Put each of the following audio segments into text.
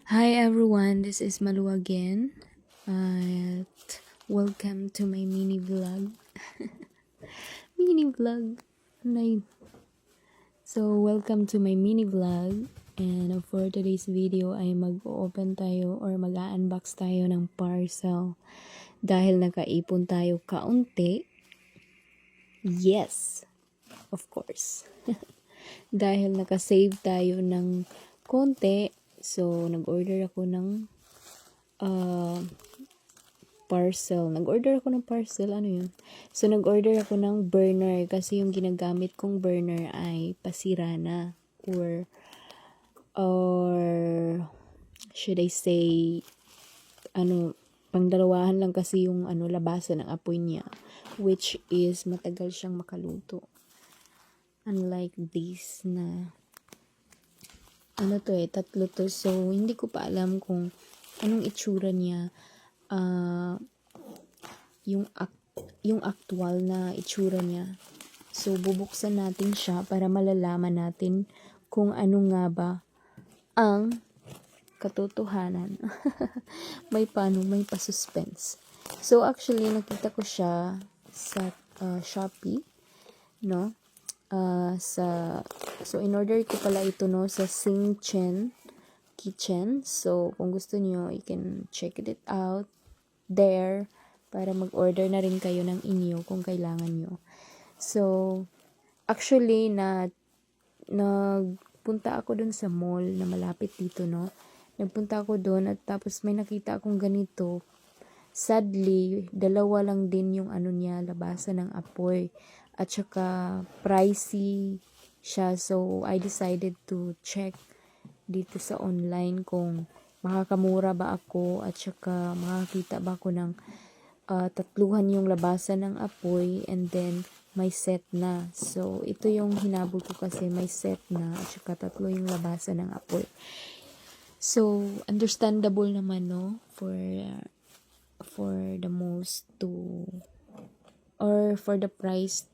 Hi everyone, this is Malu again. Welcome to my mini vlog. Mini vlog. Nay. So, welcome to my mini vlog. And for today's video ay mag-open tayo or mag-unbox tayo ng parcel. Dahil nakaipon tayo kaunti. Yes, of course. Dahil nakasave tayo ng konti. So, nag-order ako ng parcel. Nag-order ako ng parcel. Ano yun? So, nag-order ako ng burner kasi yung ginagamit kong burner ay pasira na. Or should I say, pangdalawahan lang kasi yung labasan ng apoy niya. Which is, matagal siyang makaluto. Unlike this na, tatlo to. So, hindi ko pa alam kung anong itsura niya. Yung actual na itsura niya. So, bubuksan natin siya para malalaman natin kung ano nga ba ang katotohanan. may pa-suspense. So, actually, nakita ko siya sa Shopee, no? So, in-order ko pala ito, no, sa Sing Chen Kitchen. So, kung gusto niyo, you can check it out there para mag-order na rin kayo ng inyo kung kailangan nyo. So, actually, nagpunta ako dun sa mall na malapit dito, no? Nagpunta ako dun at tapos may nakita akong ganito. Sadly, dalawa lang din yung niya, labasan ng apoy. At saka, pricey siya. So, I decided to check dito sa online kung makakamura ba ako at saka makakita ba ako ng tatluhan yung labasan ng apoy and then may set na. So, ito yung hinabol ko kasi may set na at saka tatlo yung labasan ng apoy. So, understandable naman, no? For the most to or for the price,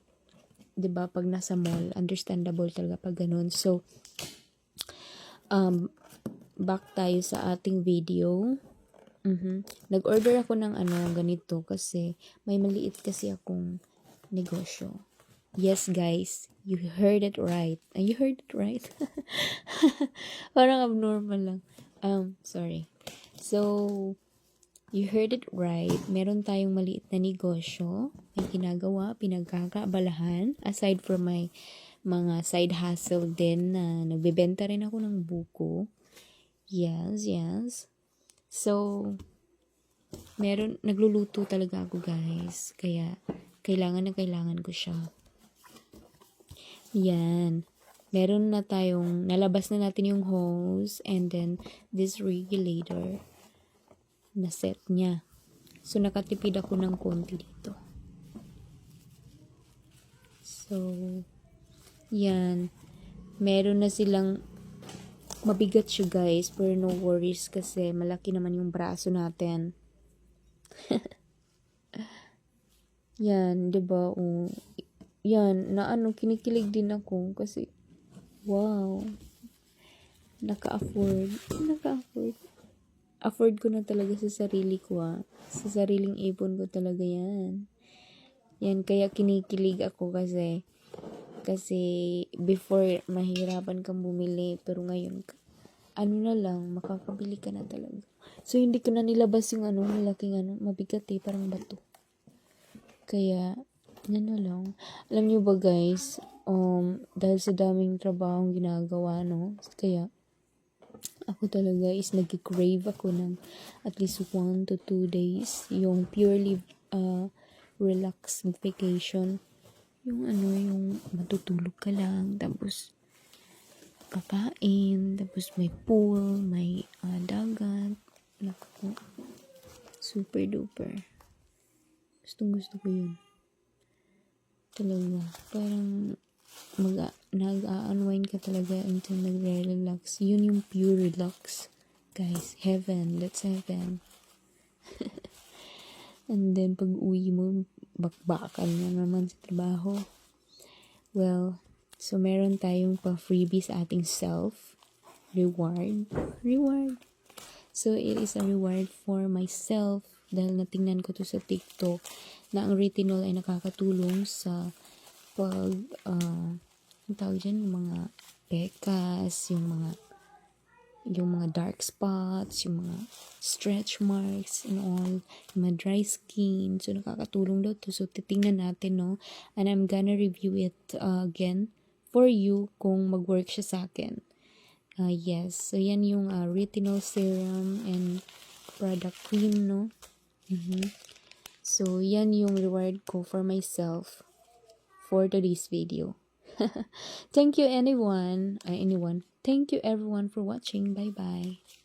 'di ba, pag nasa mall, understandable talaga pag ganun. So, back tayo sa ating video. Nag-order ako ng ganito kasi may maliit kasi akong negosyo. Yes, guys, you heard it right. You heard it right? Parang abnormal lang. Sorry. So, you heard it right. Meron tayong maliit na negosyo. May ginagawa, pinagkakaabalahan. Aside from my mga side hustle din na nagbebenta rin ako ng buko. Yes. So, nagluluto talaga ako, guys. Kaya, kailangan ko siya. Yan. Meron na tayong, nalabas na natin yung hose and then this regulator na set niya. So, nakatipid ako ng konti dito. So, yan. Meron na silang, mabigat siya, guys, pero no worries kasi malaki naman yung braso natin. Yan, 'di ba? Yan, kinikilig din ako kasi wow. Naka-afford. Afford ko na talaga sa sarili ko, Sa sariling ipon ko talaga 'yan. Yan, kaya kinikilig ako kasi before mahirapan kang bumili pero ngayon na lang, makakabili ka na talaga. So, hindi ko na nilabas yung malaking mabigat parang bato. Kaya, yan na lang. Alam nyo ba, guys, dahil sa daming trabahong ginagawa, no? Kaya, ako talaga is nag-crave ako ng at least 1 to 2 days. Yung purely relax vacation. Yung yung matutulog ka lang, tapos kakain, tapos may pool, may dagat. Naku, super duper. Gusto ko yun. Talaga. Parang nag-unwind ka talaga until nagre-relax. Yun yung pure relax. Guys, heaven. That's heaven. And then, pag uwi mo, bakbakan na naman sa trabaho. Well, so meron tayong pa-freebie sa ating self. Reward. So, it is a reward for myself dahil natingnan ko to sa TikTok na ang retinol ay nakakatulong sa pag, ang tawag dyan, yung mga pekas, yung mga dark spots, yung mga stretch marks and all, yung mga dry skin. So, nakakatulong daw to. So, titingnan natin, no? And I'm gonna review it again for you kung mag-work siya sa akin. Yes. So, yan yung retinol serum and product cream, no? So, yan yung reward ko for myself for today's video. Thank you anyone. Thank you everyone for watching. Bye bye.